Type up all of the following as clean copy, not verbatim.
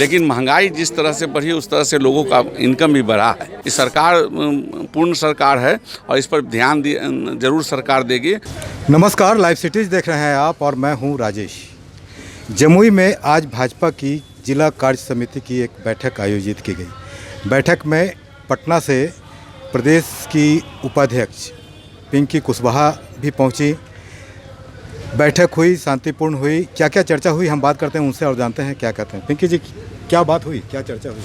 लेकिन महंगाई जिस तरह से बढ़ी उस तरह से लोगों का इनकम भी बढ़ा है। ये सरकार पूर्ण सरकार है और इस पर ध्यान जरूर सरकार देगी। नमस्कार, लाइव सिटीज़ देख रहे हैं आप और मैं हूं राजेश। जमुई में आज भाजपा की जिला कार्य समिति की एक बैठक आयोजित की गई। बैठक में पटना से प्रदेश की उपाध्यक्ष पिंकी कुशवाहा भी पहुंची। बैठक हुई, शांतिपूर्ण हुई। क्या क्या चर्चा हुई हम बात करते हैं उनसे और जानते हैं क्या कहते हैं। पिंकी जी, क्या बात हुई, क्या चर्चा हुई?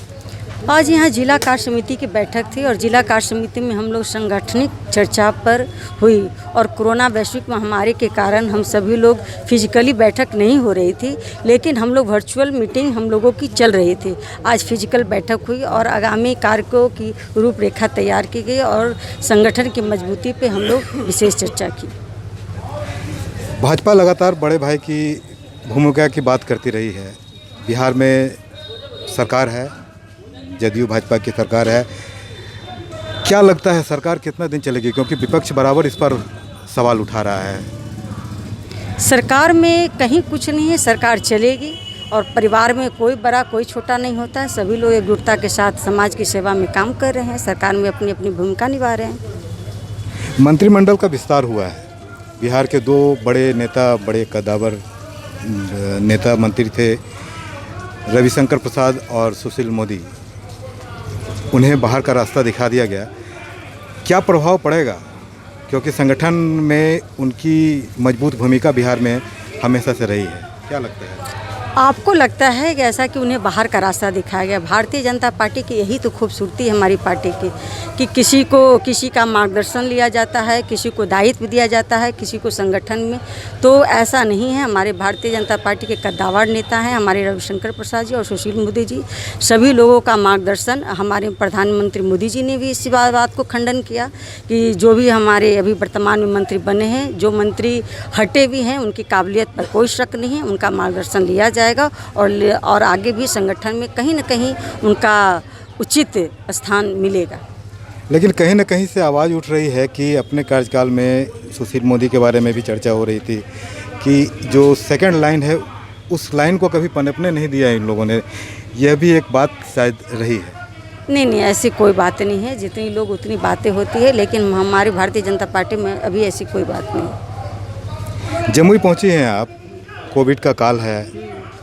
आज यहाँ जिला कार्य समिति की बैठक थी और जिला कार्य समिति में हम लोग सांगठनिक चर्चा पर हुई और कोरोना वैश्विक महामारी के कारण हम सभी लोग फिजिकली बैठक नहीं हो रही थी, लेकिन हम लोग वर्चुअल मीटिंग हम लोगों की चल रही थी। आज फिजिकल बैठक हुई और आगामी कार्यों की रूपरेखा तैयार की गई और संगठन की मजबूती पे हम लोग विशेष चर्चा की। भाजपा लगातार बड़े भाई की भूमिका की बात करती रही है। बिहार में सरकार है, जदयू भाजपा की सरकार है। क्या लगता है सरकार कितना दिन चलेगी, क्योंकि विपक्ष बराबर इस पर सवाल उठा रहा है। सरकार में कहीं कुछ नहीं है, सरकार चलेगी और परिवार में कोई बड़ा कोई छोटा नहीं होता है। सभी लोग एकजुटता के साथ समाज की सेवा में काम कर रहे हैं, सरकार में अपनी अपनी भूमिका निभा रहे हैं। मंत्रिमंडल का विस्तार हुआ है। बिहार के दो बड़े नेता, बड़े कद्दावर नेता मंत्री थे, रविशंकर प्रसाद और सुशील मोदी। उन्हें बाहर का रास्ता दिखा दिया गया। क्या प्रभाव पड़ेगा, क्योंकि संगठन में उनकी मजबूत भूमिका बिहार में हमेशा से रही है। क्या लगता है आपको? लगता है कि ऐसा कि उन्हें बाहर का रास्ता दिखाया गया। भारतीय जनता पार्टी की यही तो खूबसूरती है हमारी पार्टी की, कि किसी का मार्गदर्शन लिया जाता है, किसी को दायित्व दिया जाता है, किसी को संगठन में। तो ऐसा नहीं है। हमारे भारतीय जनता पार्टी के कद्दावर नेता हैं हमारे रविशंकर प्रसाद जी और सुशील मोदी जी। सभी लोगों का मार्गदर्शन, हमारे प्रधानमंत्री मोदी जी ने भी इस बात को खंडन किया कि जो भी हमारे अभी वर्तमान में मंत्री बने हैं, जो मंत्री हटे भी हैं, उनकी काबिलियत पर कोई शक नहीं है। उनका मार्गदर्शन लिया जाएगा और आगे भी संगठन में कहीं न कहीं उनका उचित स्थान मिलेगा। लेकिन कहीं न कहीं से आवाज़ उठ रही है कि अपने कार्यकाल में सुशील मोदी के बारे में भी चर्चा हो रही थी कि जो सेकंड लाइन है उस लाइन को कभी पनपने नहीं दिया इन लोगों ने। यह भी एक बात शायद रही है। नहीं, ऐसी कोई बात नहीं है। जितनी लोग उतनी बातें होती है, लेकिन हमारी भारतीय जनता पार्टी में अभी ऐसी कोई बात नहीं। जमुई पहुंची हैं आप। कोविड का काल है,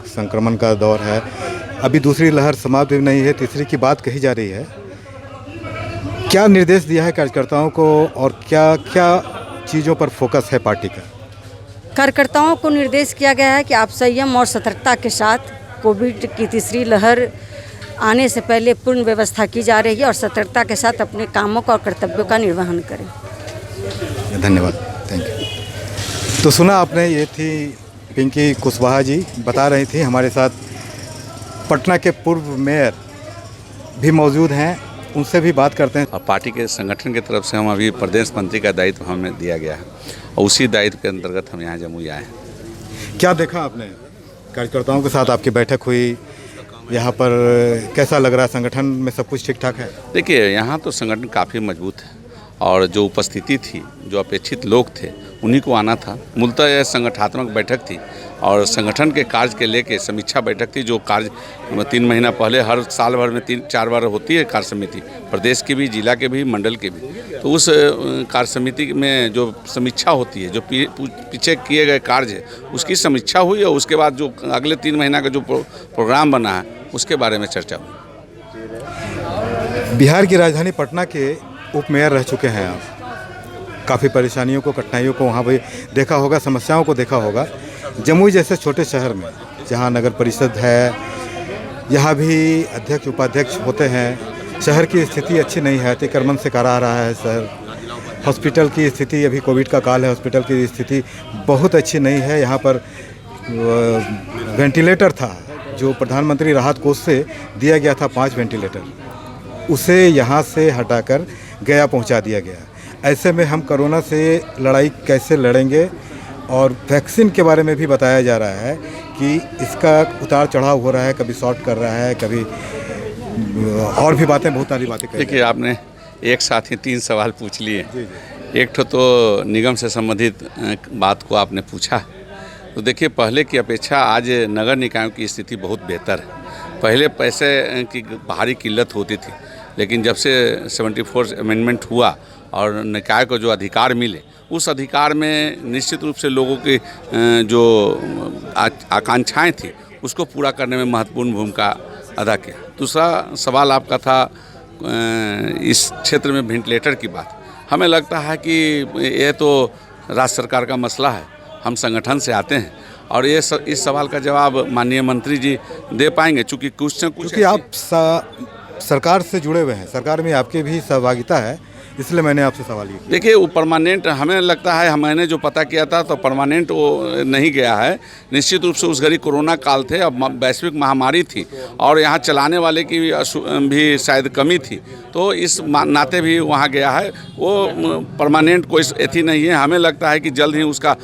संक्रमण का दौर है। अभी दूसरी लहर समाप्त भी नहीं है, तीसरी की बात कही जा रही है। क्या निर्देश दिया है कार्यकर्ताओं को और क्या क्या चीज़ों पर फोकस है पार्टी का? कार्यकर्ताओं को निर्देश किया गया है कि आप संयम और सतर्कता के साथ कोविड की तीसरी लहर आने से पहले पूर्ण व्यवस्था की जा रही है और सतर्कता के साथ अपने कामों का और कर्तव्यों का निर्वहन करें। धन्यवाद, थैंक यू। तो सुना आपने, ये थी पिंकी कुशवाहा जी, बता रही थी। हमारे साथ पटना के पूर्व मेयर भी मौजूद हैं, उनसे भी बात करते हैं। और पार्टी के संगठन की तरफ से हम अभी प्रदेश मंत्री का दायित्व हमें दिया गया है और उसी दायित्व के अंतर्गत हम यहाँ जमुई आए हैं। क्या देखा आपने? कार्यकर्ताओं के साथ आपकी बैठक हुई, यहाँ पर कैसा लग रहा है? संगठन में सब कुछ ठीक ठाक है? देखिए, यहाँ तो संगठन काफ़ी मजबूत है और जो उपस्थिति थी, जो अपेक्षित लोग थे, उन्हीं को आना था। मूलतः यह संगठनात्मक बैठक थी और संगठन के कार्य के लेके समीक्षा बैठक थी। जो कार्य 3 महीना पहले हर साल भर में 3-4 बार होती है कार्य समिति, प्रदेश की भी, जिला के भी, मंडल के भी। तो उस कार्य समिति में जो समीक्षा होती है, जो पीछे किए गए कार्य है, उसकी समीक्षा हुई और उसके बाद जो अगले 3 महीना का जो प्रोग्राम बना है उसके बारे में चर्चा हुई। बिहार की राजधानी पटना के उप मेयर रह चुके हैं आप। काफ़ी परेशानियों को, कठिनाइयों को वहाँ भी देखा होगा, समस्याओं को देखा होगा। जमुई जैसे छोटे शहर में, जहाँ नगर परिषद है, यहाँ भी अध्यक्ष उपाध्यक्ष होते हैं, शहर की स्थिति अच्छी नहीं है, अतिक्रमण से करा रहा है शहर। हॉस्पिटल की स्थिति, अभी कोविड का काल है, हॉस्पिटल की स्थिति बहुत अच्छी नहीं है। यहाँ पर वेंटिलेटर था जो प्रधानमंत्री राहत कोष से दिया गया था, 5 वेंटिलेटर, उसे यहाँ से हटाकर गया पहुँचा दिया गया। ऐसे में हम कोरोना से लड़ाई कैसे लड़ेंगे? और वैक्सीन के बारे में भी बताया जा रहा है कि इसका उतार चढ़ाव हो रहा है, कभी शॉर्ट कर रहा है, कभी और भी बातें, बहुत सारी बातें। देखिए, आपने एक साथ ही 3 सवाल पूछ लिए। एक तो निगम से संबंधित बात को आपने पूछा। तो देखिए, पहले की अपेक्षा आज नगर निकायों की स्थिति बहुत बेहतर है। पहले पैसे की भारी किल्लत होती थी, लेकिन जब से 74 अमेंडमेंट हुआ और निकाय को जो अधिकार मिले, उस अधिकार में निश्चित रूप से लोगों की जो आकांक्षाएं थी उसको पूरा करने में महत्वपूर्ण भूमिका अदा किया। दूसरा सवाल आपका था इस क्षेत्र में वेंटिलेटर की बात। हमें लगता है कि ये तो राज्य सरकार का मसला है, हम संगठन से आते हैं और इस सवाल का जवाब माननीय मंत्री जी दे पाएंगे, चूँकि कुछ न कुछ क्योंकि आप सरकार से जुड़े हुए हैं, सरकार में आपकी भी सहभागिता है, इसलिए मैंने आपसे सवाल किया। देखिए, वो परमानेंट हमें लगता है, मैंने जो पता किया था तो परमानेंट वो नहीं गया है। निश्चित रूप से उस घड़ी कोरोना काल थे, अब वैश्विक महामारी थी और यहाँ चलाने वाले की भी शायद कमी थी, तो इस नाते भी वहाँ गया है। वो परमानेंट कोई एथी नहीं है। हमें लगता है कि जल्द ही उसका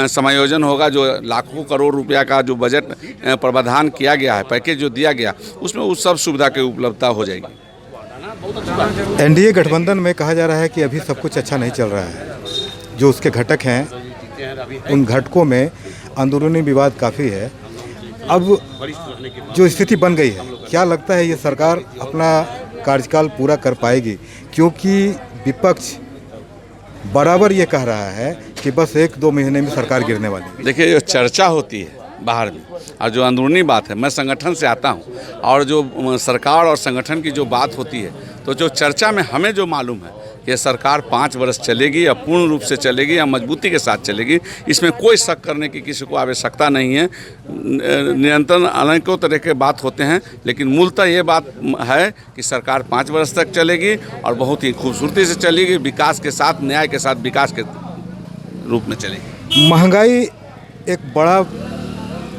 समायोजन होगा। जो लाखों करोड़ रुपया का जो बजट प्रावधान किया गया है, पैकेज जो दिया गया, उसमें उस सब सुविधा की उपलब्धता हो जाएगी। एनडीए गठबंधन में कहा जा रहा है कि अभी सब कुछ अच्छा नहीं चल रहा है। जो उसके घटक हैं, उन घटकों में अंदरूनी विवाद काफ़ी है। अब जो स्थिति बन गई है, क्या लगता है ये सरकार अपना कार्यकाल पूरा कर पाएगी? क्योंकि विपक्ष बराबर ये कह रहा है कि बस 1-2 महीने में सरकार गिरने वाली है। देखिए, जो चर्चा होती है बाहर में और जो अंदरूनी बात है, मैं संगठन से आता हूं, और जो सरकार और संगठन की जो बात होती है, तो जो चर्चा में हमें जो मालूम है, ये सरकार 5 वर्ष चलेगी या पूर्ण रूप से चलेगी या मजबूती के साथ चलेगी, इसमें कोई शक करने की किसी को आवश्यकता नहीं है। निरंतर अनेकों तरह के बात होते हैं, लेकिन मूलतः ये बात है कि सरकार 5 वर्ष तक चलेगी और बहुत ही खूबसूरती से चलेगी, विकास के साथ, न्याय के साथ, विकास के रूप में चलेगी। महंगाई एक बड़ा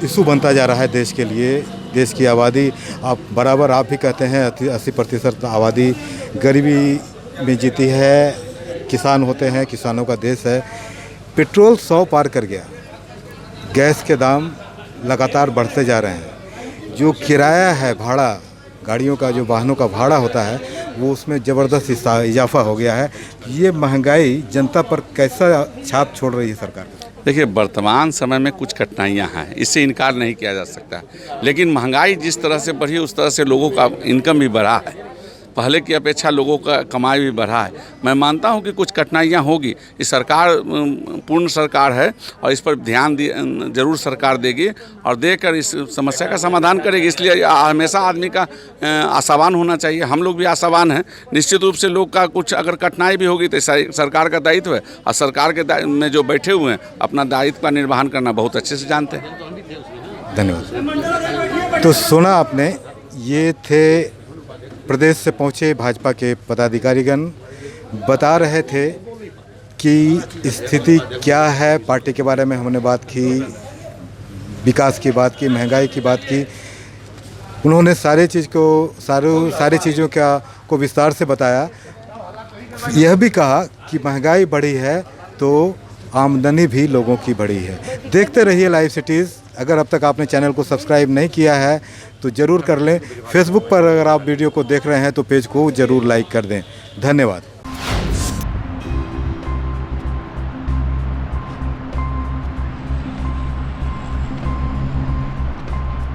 इशू बनता जा रहा है देश के लिए। देश की आबादी, आप बराबर आप भी कहते हैं 80% आबादी गरीबी में जीती है। किसान होते हैं, किसानों का देश है। पेट्रोल 100 पार कर गया, गैस के दाम लगातार बढ़ते जा रहे हैं। जो किराया है, भाड़ा, गाड़ियों का जो वाहनों का भाड़ा होता है, वो उसमें ज़बरदस्त इजाफा हो गया है। ये महंगाई जनता पर कैसा छाप छोड़ रही है सरकार? देखिए, वर्तमान समय में कुछ कठिनाइयां हैं, इससे इनकार नहीं किया जा सकता, लेकिन महंगाई जिस तरह से बढ़ी उस तरह से लोगों का इनकम भी बढ़ा है। पहले की अपेक्षा लोगों का कमाई भी बढ़ा है। मैं मानता हूं कि कुछ कठिनाइयां होगी। ये सरकार पूर्ण सरकार है और इस पर ध्यान जरूर सरकार देगी और देकर इस समस्या का समाधान करेगी। इसलिए हमेशा आदमी का आशावान होना चाहिए। हम लोग भी आशावान हैं। निश्चित रूप से लोग का कुछ अगर कठिनाई भी होगी तो सरकार का दायित्व है, और सरकार के में जो बैठे हुए हैं अपना दायित्व का निर्वहन करना बहुत अच्छे से जानते हैं। धन्यवाद। तो सुना आपने, ये थे प्रदेश से पहुँचे भाजपा के पदाधिकारीगण, बता रहे थे कि स्थिति क्या है। पार्टी के बारे में हमने बात की, विकास की बात की, महंगाई की बात की। उन्होंने सारी चीज़ों को विस्तार से बताया। यह भी कहा कि महंगाई बढ़ी है तो आमदनी भी लोगों की बढ़ी है। देखते रहिए लाइव सिटीज़। अगर अब तक आपने चैनल को सब्सक्राइब नहीं किया है तो ज़रूर कर लें। फेसबुक पर अगर आप वीडियो को देख रहे हैं तो पेज को ज़रूर लाइक कर दें। धन्यवाद।